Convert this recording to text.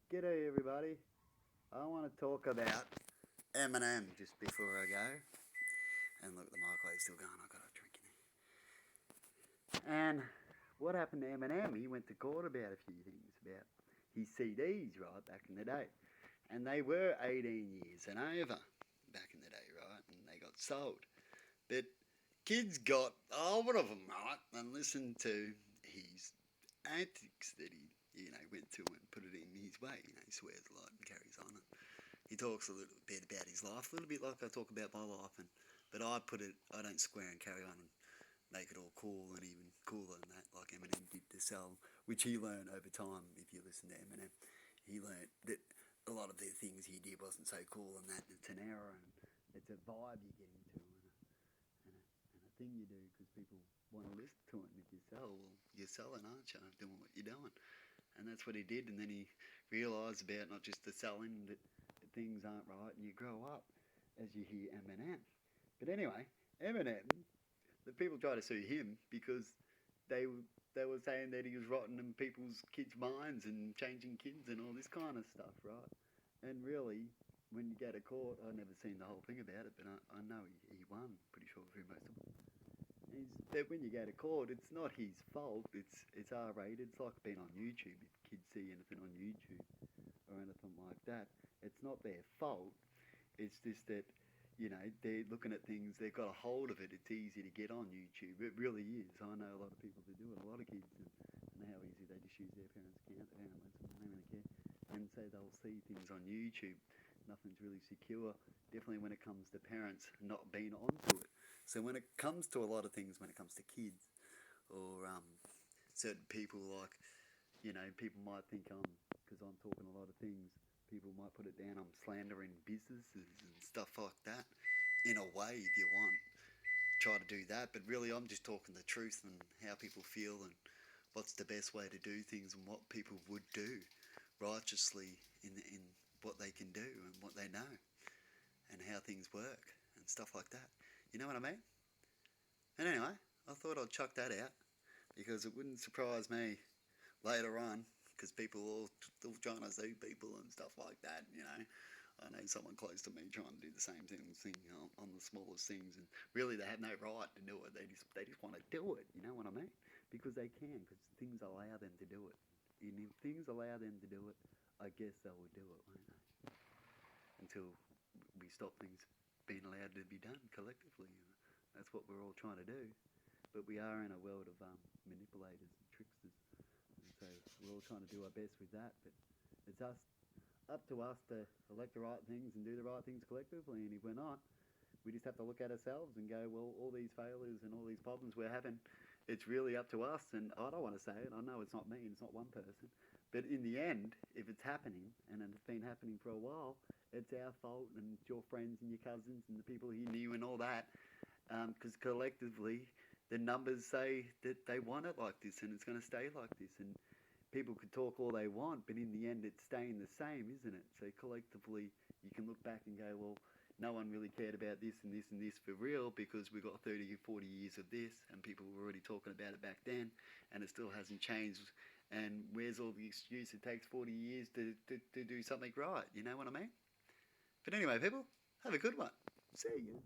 G'day everybody. I want to talk about Eminem just before I go. And look, the microwave's still going. I've got a drink in there. And what happened to Eminem? He went to court about a few things about his CDs, right, back in the day. And they were 18 years and over back in the day, right? And they got sold. But kids got hold of them, right? And listened to his antics that he went to and put it in his way. He swears a lot and carries on. And he talks a little bit about his life, a little bit like I talk about my life. But I don't swear and carry on and make it all cool and even cooler than that, like Eminem did to sell, which he learned over time. If you listen to Eminem, he learned that a lot of the things he did wasn't so cool and that it's an error and it's a vibe you get into and a thing you do because people want to listen to it. And if you sell, well, you're selling, aren't you? Doing what you're doing. And that's what he did. And then he realised about not just the selling, that things aren't right, and you grow up as you hear Eminem. But anyway, Eminem, the people try to sue him because they they were saying that he was rotting in people's kids' minds and changing kids and all this kind of stuff, right? And really, when you go to court, I've never seen the whole thing about it, but I know he won, pretty sure, through most of it. Is that when you go to court, it's not his fault. It's R-rated. It's like being on YouTube. If kids see anything on YouTube or anything like that, it's not their fault. It's just that they're looking at things. They've got a hold of it. It's easy to get on YouTube. It really is. I know a lot of people that do it. A lot of kids and how easy they just use their parents' account. Their parents don't really care, and so they'll see things on YouTube. Nothing's really secure. Definitely when it comes to parents not being onto it. So when it comes to a lot of things, when it comes to kids or certain people, like people might think because I'm talking a lot of things. People might put it down. I'm slandering businesses and stuff like that. In a way, if you want, try to do that. But really, I'm just talking the truth and how people feel and what's the best way to do things and what people would do righteously in what they can do and what they know and how things work and stuff like that. You know what I mean? And anyway, I thought I'd chuck that out because it wouldn't surprise me later on because people all trying to sue people and stuff like that, I know someone close to me trying to do the same thing on the smallest things, and really they have no right to do it. They just want to do it. You know what I mean? Because they can, because things allow them to do it. And if things allow them to do it, I guess they will do it, won't they? Until we stop things being allowed to be done collectively. That's what we're all trying to do. But we are in a world of manipulators and tricksters. And so we're all trying to do our best with that. But it's up to us to elect the right things and do the right things collectively. And if we're not, we just have to look at ourselves and go, well, all these failures and all these problems we're having, it's really up to us. And I don't want to say it. I know it's not me. It's not one person. But in the end, if it's happening, and it's been happening for a while, it's our fault and it's your friends and your cousins and the people you knew and all that. Because collectively, the numbers say that they want it like this and it's going to stay like this. And people could talk all they want, but in the end, it's staying the same, isn't it? So collectively, you can look back and go, well, no one really cared about this and this and this for real because we got 30 or 40 years of this and people were already talking about it back then and it still hasn't changed. And where's all the excuse it takes 40 years to do something right? You know what I mean? But anyway, people, have a good one. See you.